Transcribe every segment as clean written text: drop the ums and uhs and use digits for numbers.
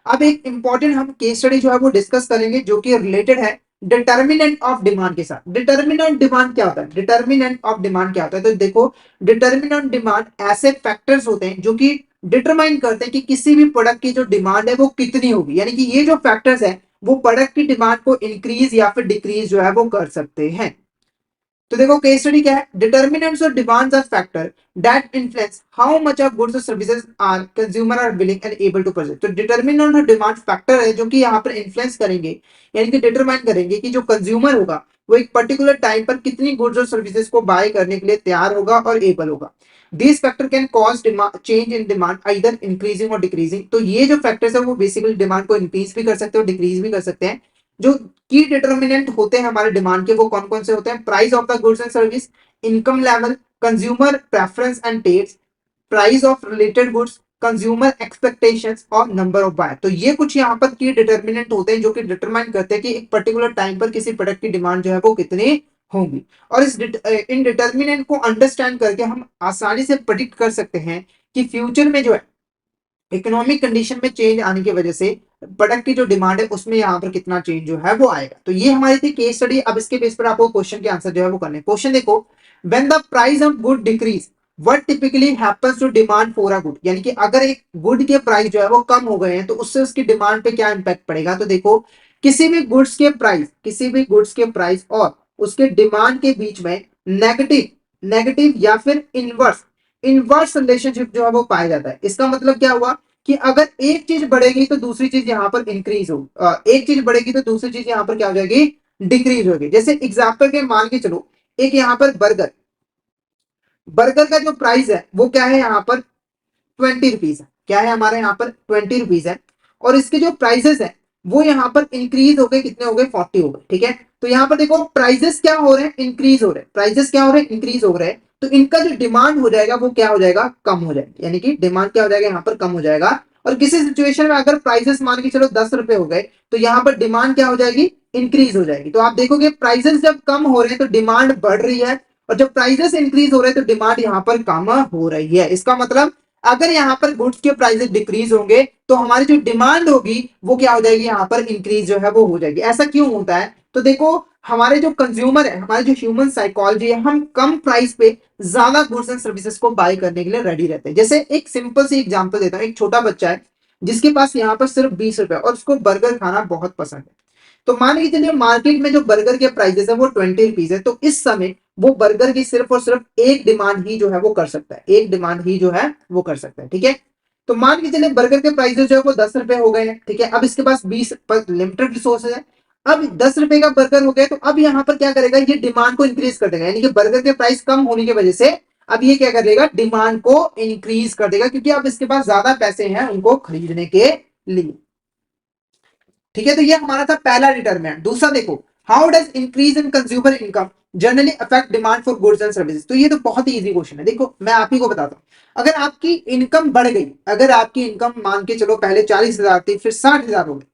अब एक इंपॉर्टेंट हम केस स्टडी जो है वो डिस्कस करेंगे जो कि रिलेटेड है डिटर्मिनेंट ऑफ डिमांड के साथ। डिटर्मिनेंट डिमांड क्या होता है? डिटर्मिनेंट ऑफ डिमांड क्या होता है? तो देखो, डिटर्मिनेंट डिमांड ऐसे फैक्टर्स होते हैं जो कि डिटरमाइन करते हैं कि किसी भी प्रोडक्ट की जो डिमांड है वो कितनी होगी। यानी कि ये जो फैक्टर्स है वो प्रोडक्ट की डिमांड को इंक्रीज या फिर डिक्रीज जो है वो कर सकते हैं। तो देखो केस स्टडी क्या है, determinants of demands are factor that influence how much of goods और services are consumer are willing and able to purchase. तो डिटर्मिनेंट ऑफ डिमांड फैक्टर है जो कि यहाँ पर इन्फ्लुएंस करेंगे, यानी कि डिटरमाइन करेंगे कि जो कंज्यूमर होगा वो एक पर्टिकुलर टाइम पर कितनी गुड्स और सर्विसेज को बाय करने के लिए तैयार होगा और एबल होगा। This factor can cause change in demand either increasing और डिक्रीजिंग। तो ये जो फैक्टर्स है वो बेसिकली डिमांड को इंक्रीज भी कर सकते हैं और डिक्रीज भी कर सकते हैं। जो की डिटर्मिनेंट होते हैं हमारे डिमांड के वो कौन कौन से होते हैं? Price of the goods and service, income level, consumer preference and taste, price of related goods, consumer expectations और नंबर ऑफ बायर। तो ये कुछ यहाँ पर की डिटर्मिनेंट होते हैं जो कि डिटरमाइन करते हैं कि एक पर्टिकुलर टाइम पर किसी प्रोडक्ट की डिमांड जो है वो कितनी होगी। और इन डिटर्मिनेंट को अंडरस्टैंड करके हम आसानी से प्रेडिक्ट कर सकते हैं कि फ्यूचर में जो है इकोनॉमिक कंडीशन में चेंज आने की वजह से प्रोडक्ट की जो डिमांड है उसमें यहाँ पर कितना चेंज जो है वो आएगा। तो ये हमारी थी केस स्टडी। अब इसके बेस पर आपको क्वेश्चन के आंसर जो है वो करने। क्वेश्चन देखो, when the price of good decrease what typically happens to demand for a good. यानी कि अगर एक गुड के प्राइस जो है वो कम हो गए हैं तो उससे उसकी डिमांड पे क्या इंपैक्ट पड़ेगा। तो देखो, किसी भी गुड्स के प्राइस और उसके डिमांड के बीच में नेगेटिव नेगेटिव या फिर इनवर्स इनवर्स रिलेशनशिप जो है वो पाया जाता है। इसका मतलब क्या हुआ कि अगर एक चीज बढ़ेगी तो दूसरी चीज यहाँ पर इंक्रीज होगी, एक चीज बढ़ेगी तो दूसरी चीज यहाँ पर क्या हो जाएगी? डिक्रीज होगी। जैसे एग्जाम्पल के मान के चलो, एक यहाँ पर बर्गर बर्गर का जो प्राइस है वो क्या है यहाँ पर? 20 रुपीज है। क्या है हमारे यहाँ पर? 20 रुपीज है। और इसके जो प्राइसेस है वो यहाँ पर इंक्रीज हो गए, कितने हो गए? 40 हो गए। ठीक है, तो यहाँ पर देखो प्राइसेस क्या हो रहे हैं? इंक्रीज हो रहे हैं। प्राइसेस क्या हो रहे हैं? इंक्रीज हो रहे हैं। तो इनका जो डिमांड हो जाएगा वो क्या हो जाएगा? कम हो जाएगा। यानी कि डिमांड क्या हो जाएगा? यहाँ पर कम हो जाएगा। और किसी सिचुएशन में अगर प्राइसेस मान के चलो 10 रुपए हो गए तो यहाँ पर डिमांड क्या हो जाएगी? इंक्रीज हो जाएगी। तो आप देखोगे प्राइसेस जब कम हो रहे हैं तो डिमांड बढ़ रही है, और जब प्राइसेस इंक्रीज हो रहे हैं तो डिमांड यहाँ पर कम हो रही है। इसका मतलब अगर यहाँ पर गुड्स के प्राइसेस डिक्रीज होंगे तो हमारी जो डिमांड होगी वो क्या हो जाएगी? यहाँ पर इंक्रीज जो है वो हो जाएगी। ऐसा क्यों होता है? तो देखो, हमारे जो कंज्यूमर है, हमारे जो ह्यूमन साइकोलॉजी है, हम कम प्राइस पे ज्यादा गुड्स एंड सर्विसेज को बाय करने के लिए रेडी रहते हैं। जैसे एक सिंपल सी एग्जांपल देता हूँ, एक छोटा बच्चा है जिसके पास यहाँ पर सिर्फ 20 रुपए और उसको बर्गर खाना बहुत पसंद है। तो मान के चलिए मार्केट में जो बर्गर के प्राइसेस है वो 20 रुपीज है। तो इस समय वो बर्गर की सिर्फ और सिर्फ एक डिमांड ही जो है वो कर सकता है, एक डिमांड ही जो है वो कर सकता है। ठीक है, तो मान के चलिए बर्गर के प्राइसेस जो है वो 10 रुपए हो गए हैं। ठीक है, अब इसके पास 20 पर लिमिटेड रिसोर्सेज है। अब 10 रुपए का बर्गर हो गया तो अब यहाँ पर क्या करेगा? ये डिमांड को इंक्रीज कर देगा। यानी कि बर्गर के प्राइस कम होने की वजह से अब ये क्या करेगा? डिमांड को इंक्रीज कर देगा, क्योंकि अब इसके पास ज्यादा पैसे हैं उनको खरीदने के लिए। ठीक है, तो ये हमारा था पहला डिटरमिनेंट। दूसरा देखो, how does increase in consumer income generally affect demand for goods and services. तो ये तो बहुत ही इजी क्वेश्चन है। देखो मैं आप ही को बताता हूँ, अगर आपकी इनकम बढ़ गई, अगर आपकी इनकम मान के चलो पहले 40,000 थी फिर 60,000 हो गई,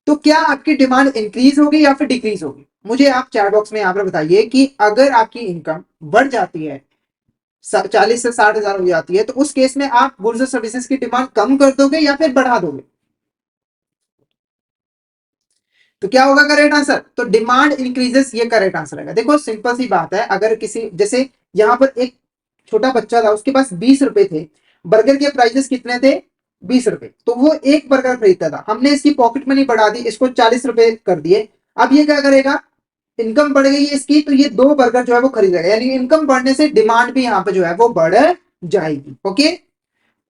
तो क्या आपकी डिमांड इंक्रीज होगी या फिर डिक्रीज होगी? मुझे आप चैट बॉक्स में यहाँ पर बताइए कि अगर आपकी इनकम बढ़ जाती है, 40 से 60,000 हो जाती है, तो उस केस में आप गुड्स और सर्विसेज की डिमांड कम कर दोगे या फिर बढ़ा दोगे? तो क्या होगा करेक्ट आंसर? तो डिमांड इंक्रीजेस, ये करेक्ट आंसर आएगा। देखो सिंपल सी बात है, अगर किसी जैसे यहाँ पर एक छोटा बच्चा था, उसके पास 20 रुपए थे, बर्गर के प्राइसेस कितने थे? 20 रुपए। तो वो एक बर्गर खरीदता था, हमने इसकी पॉकेट मनी बढ़ा दी, इसको 40 रुपए कर दिए। अब ये क्या करेगा? इनकम बढ़ गई है इसकी, तो ये 2 बर्गर जो है वो खरीदेगा। यानी इनकम बढ़ने से डिमांड भी यहाँ पे जो है वो बढ़ जाएगी। ओके,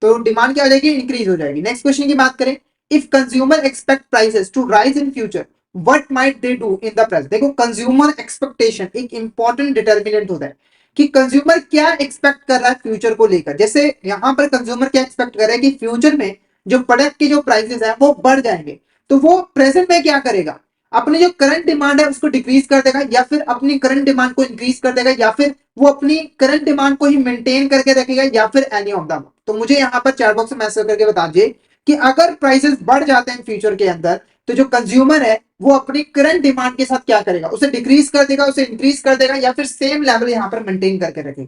तो डिमांड क्या हो जाएगी? इंक्रीज हो जाएगी। नेक्स्ट क्वेश्चन की बात करें, if consumer expect prices to rise in future what might they do in the present. देखो कंज्यूमर एक्सपेक्टेशन एक इंपॉर्टेंट डिटर्मिनेंट होता है कि कंज्यूमर क्या एक्सपेक्ट कर रहा है फ्यूचर को लेकर। जैसे यहां पर कंज्यूमर क्या एक्सपेक्ट कर रहा है कि फ्यूचर में जो प्रोडक्ट की जो प्राइसेस है वो बढ़ जाएंगे, तो वो प्रेजेंट में क्या करेगा? अपनी जो करंट डिमांड है उसको डिक्रीज कर देगा, या फिर अपनी करंट डिमांड को इंक्रीज कर देगा, या फिर वो अपनी करंट डिमांड को ही मेंटेन करके रखेगा, या फिर एनी ऑफ द। तो मुझे यहाँ पर चैट बॉक्स में मैसेज करके बता दीजिए कि अगर प्राइसेस बढ़ जाते हैं फ्यूचर के अंदर तो जो कंज्यूमर है वो अपनी करंट डिमांड के साथ क्या करेगा? उसे डिक्रीज कर देगा, उसे इंक्रीज कर देगा, या फिर सेम लेवल यहाँ पर मेंटेन करके रखेगा?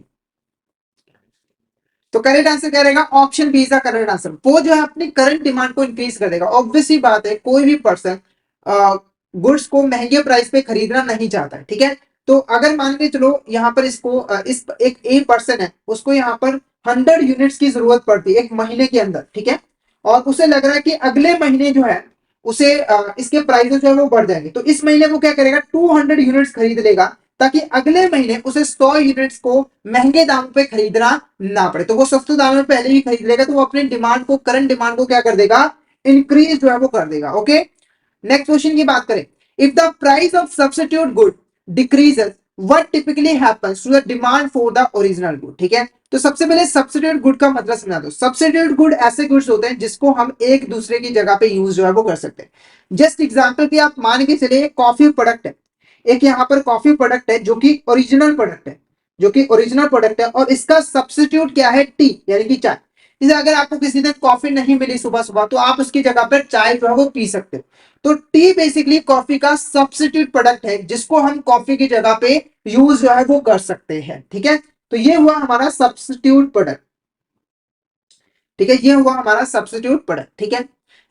तो करेक्ट आंसर क्या रहेगा, option B is the correct answer. वो जो है अपनी करंट डिमांड को इंक्रीज कर देगा। ऑब्वियस ही बात है, कोई भी पर्सन गुड्स को महंगे प्राइस पे खरीदना नहीं चाहता है, ठीक है। तो अगर मान के चलो यहाँ पर इसको इस एक पर्सन है, उसको यहाँ पर 100 यूनिट्स की जरूरत पड़ती है एक महीने के अंदर, ठीक है। और उसे लग रहा है कि अगले महीने जो है उसे इसके प्राइसेस जो है वो बढ़ जाएंगे, तो इस महीने वो क्या करेगा, 200 यूनिट्स खरीद लेगा, ताकि अगले महीने उसे 100 यूनिट्स को महंगे दाम पे खरीदना ना पड़े। तो वो सस्ते दाम में पहले ही खरीद लेगा, तो वो अपनी डिमांड को, करंट डिमांड को क्या कर देगा, इंक्रीज जो है वो कर देगा। ओके, नेक्स्ट क्वेश्चन की बात करें, if the price of substitute good decreases what typically happens to the demand for the original good, ठीक है। तो सबसे पहले सब्स्टिट्यूट गुड का मतलब समझा दो। सब्स्टिट्यूट गुड ऐसे गुड्स होते हैं जिसको हम एक दूसरे की जगह पे यूज जो है वो कर सकते हैं। जस्ट एग्जांपल की आप मान के चले, कॉफी प्रोडक्ट है, एक यहाँ पर कॉफी प्रोडक्ट है जो कि ओरिजिनल प्रोडक्ट है, जो कि ओरिजिनल प्रोडक्ट है, और इसका सब्स्टिट्यूट क्या है, टी यानी कि चाय। जैसे अगर आपको किसी दिन कॉफी नहीं मिली सुबह सुबह, तो आप उसकी जगह पर चाय जो है वो पी सकते हो। तो टी बेसिकली कॉफी का सब्स्टिट्यूट प्रोडक्ट है जिसको हम कॉफी की जगह पे यूज जो है वो कर सकते हैं, ठीक है। तो ये हुआ हमारा सब्स्टिट्यूट प्रोडक्ट, ठीक है, ये हुआ हमारा सब्स्टिट्यूट प्रोडक्ट, ठीक है।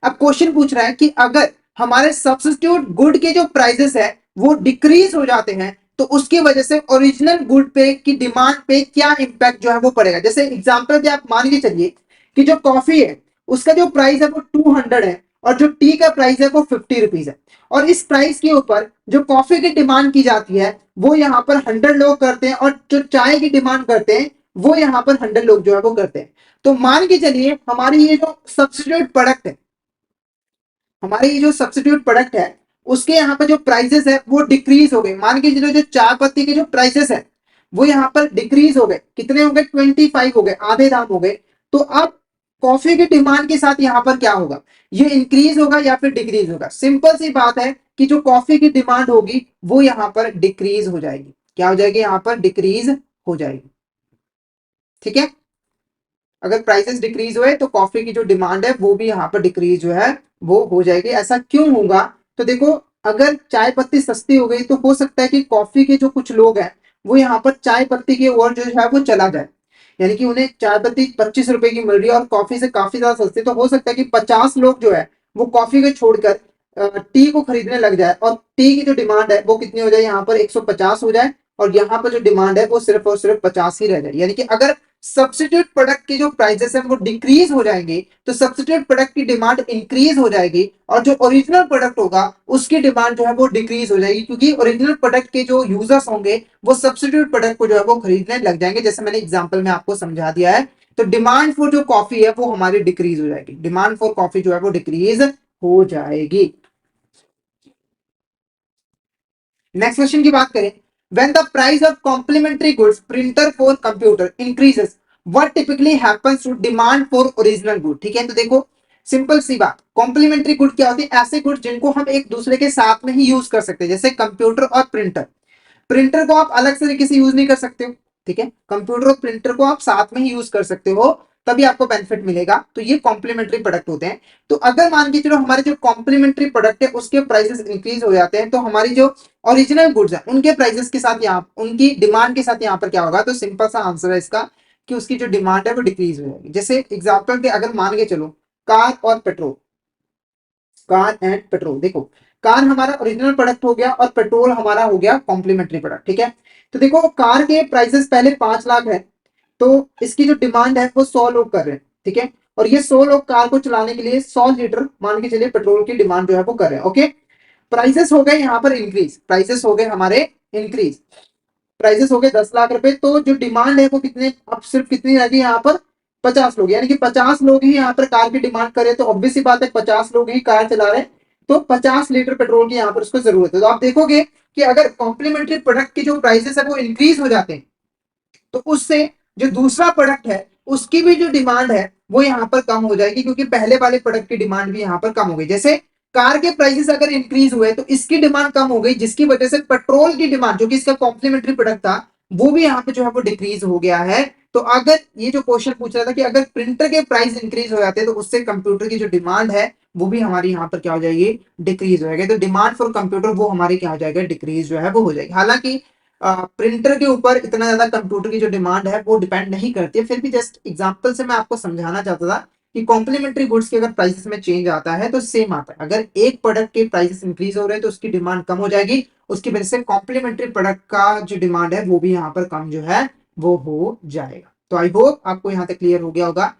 अब क्वेश्चन पूछ रहा है कि अगर हमारे सब्स्टिट्यूट गुड के जो प्राइसेस है वो डिक्रीज हो जाते हैं, तो उसकी वजह से ओरिजिनल गुड पे की डिमांड पे क्या इंपैक्ट जो है वो पड़ेगा। जैसे एग्जांपल के आप मान के चलिए कि जो कॉफी है उसका जो प्राइस है वो 200 है, और जो टी का प्राइस है वो 50 रुपीज है, और इस प्राइस के ऊपर जो कॉफी की डिमांड की जाती है वो यहाँ पर 100 लोग करते हैं, और जो चाय की डिमांड करते हैं वो यहाँ पर 100 लोग जो है वो करते हैं। तो मान के चलिए हमारी ये जो सब्स्टिट्यूट प्रोडक्ट है, हमारी ये जो सब्स्टिट्यूट प्रोडक्ट है उसके यहाँ पर जो प्राइसेस है वो डिक्रीज हो गए। मान के चलिए जो चाय पत्ती के जो प्राइसेस है वो यहाँ पर डिक्रीज हो गए, कितने हो गए, 25 हो गए, आधे दाम हो गए। तो अब कॉफी की डिमांड के साथ यहाँ पर क्या होगा, ये इंक्रीज होगा या फिर डिक्रीज होगा। सिंपल सी बात है कि जो कॉफी की डिमांड होगी वो यहाँ पर डिक्रीज हो जाएगी। क्या हो जाएगी, यहाँ पर डिक्रीज हो जाएगी, ठीक है। अगर प्राइसेस डिक्रीज हुए तो कॉफी की जो डिमांड है वो भी यहाँ पर डिक्रीज जो है वो हो जाएगी। ऐसा क्यों होगा, तो देखो अगर चाय पत्ती सस्ती हो गई तो हो सकता है कि कॉफी के जो कुछ लोग हैं वो यहाँ पर चाय पत्ती की ओर जो है वो चला जाए, यानी कि उन्हें चाय पत्ती 25 रुपए की मिल रही है और कॉफी से काफी ज्यादा सस्ती, तो हो सकता है कि 50 लोग जो है वो कॉफी को छोड़कर टी को खरीदने लग जाए, और टी की जो डिमांड है वो कितनी हो जाए, यहाँ पर 150 हो जाए, और यहाँ पर जो डिमांड है वो सिर्फ और सिर्फ 50 ही रह जाए। यानी कि अगर सब्स्टिट्यूट प्रोडक्ट के जो प्राइसेस हैं वो डिक्रीज हो जाएंगे तो सब्स्टिट्यूट प्रोडक्ट की डिमांड इंक्रीज हो जाएगी, और जो ओरिजिनल प्रोडक्ट होगा उसकी डिमांड जो है वो डिक्रीज हो जाएगी, क्योंकि ओरिजिनल प्रोडक्ट के जो यूजर्स होंगे वो सब्स्टिट्यूट प्रोडक्ट को जो है वो खरीदने लग जाएंगे, जैसे मैंने एग्जांपल में आपको समझा दिया है। तो डिमांड फॉर जो कॉफी है वो हमारी डिक्रीज हो जाएगी, डिमांड फॉर कॉफी जो है वो डिक्रीज हो जाएगी। नेक्स्ट क्वेश्चन की बात करें, when the price of complementary goods printer for computer increases what typically happens to demand for original good, ठीक है। तो देखो सिंपल सी बात, कॉम्प्लीमेंट्री गुड क्या होती है, ऐसे गुड जिनको हम एक दूसरे के साथ में ही यूज कर सकते हैं, जैसे कंप्यूटर और प्रिंटर। प्रिंटर को आप अलग तरीके से यूज नहीं कर सकते हो, ठीक है। कंप्यूटर और प्रिंटर को आप साथ में ही यूज कर सकते हो, तभी आपको बेनिफिट मिलेगा। तो ये कॉम्प्लीमेंट्री प्रोडक्ट होते हैं। तो अगर मान के चलो हमारे जो कॉम्प्लीमेंट्री प्रोडक्ट है उसके प्राइसेस इंक्रीज हो जाते हैं, तो हमारी जो ओरिजिनल गुड्स है उनके प्राइसेस के साथ, यहाँ उनकी डिमांड के साथ यहाँ पर क्या होगा, तो सिंपल सा आंसर है इसका कि उसकी जो डिमांड है वो डिक्रीज हो जाएगी। जैसे एग्जाम्पल के अगर मान के चलो कार और पेट्रोल, कार एंड पेट्रोल, देखो कार हमारा ओरिजिनल प्रोडक्ट हो गया और पेट्रोल हमारा हो गया कॉम्प्लीमेंट्री प्रोडक्ट, ठीक है। तो देखो कार के प्राइसेस पहले 5 लाख है, तो इसकी जो डिमांड है वो 100 लोग कर रहे हैं, ठीक है। और ये 100 लोग कार को चलाने के लिए 100 लीटर मान के चलिए पेट्रोल की डिमांड जो है वो कर रहे हैं, ओके। प्राइसेस हो गए यहाँ पर इंक्रीज, प्राइसेस हो गए हमारे इंक्रीज, प्राइसेस हो गए 10 लाख रुपए, तो जो डिमांड है वो कितने, अब सिर्फ कितनी रह गई यहाँ पर, 50 लोग, यानी कि 50 लोग ही यहाँ पर कार की डिमांड करे, तो ऑब्वियस सी बात है 50 लोग ही कार चला रहे हैं, तो 50 लीटर पेट्रोल की यहाँ पर उसको जरूरत है। तो आप देखोगे कि अगर कॉम्प्लीमेंट्री प्रोडक्ट के जो प्राइसेस है वो इंक्रीज हो जाते हैं, तो उससे जो दूसरा प्रोडक्ट है उसकी भी जो डिमांड है वो यहाँ पर कम हो जाएगी, क्योंकि पहले वाले प्रोडक्ट की डिमांड भी यहाँ पर कम हो गई। जैसे कार के प्राइसेस अगर इंक्रीज हुए तो इसकी डिमांड कम हो गई, जिसकी वजह से पेट्रोल की डिमांड जो कि इसका कॉम्प्लीमेंट्री प्रोडक्ट था वो भी यहाँ पे जो है वो डिक्रीज हो गया है। तो अगर ये जो क्वेश्चन पूछ रहा था कि अगर प्रिंटर के प्राइस इंक्रीज हो जाते हैं तो उससे कंप्यूटर की जो डिमांड है वो भी हमारी यहाँ पर क्या हो जाएगी, डिक्रीज हो जाएगी। तो डिमांड फॉर कंप्यूटर वो हमारी क्या हो जाएगा, डिक्रीज जो है वो हो जाएगी। हालांकि प्रिंटर के ऊपर इतना ज्यादा कंप्यूटर की जो डिमांड है वो डिपेंड नहीं करती है। फिर भी जस्ट एग्जांपल से मैं आपको समझाना चाहता था कि कॉम्प्लीमेंट्री गुड्स के अगर प्राइसेस में चेंज आता है तो सेम आता है। अगर एक प्रोडक्ट के प्राइसेस इंक्रीज हो रहे हैं तो उसकी डिमांड कम हो जाएगी, उसकी वजह से कॉम्प्लीमेंट्री प्रोडक्ट का जो डिमांड है वो भी यहाँ पर कम जो है वो हो जाएगा। तो आई होप आपको यहाँ तक क्लियर हो गया होगा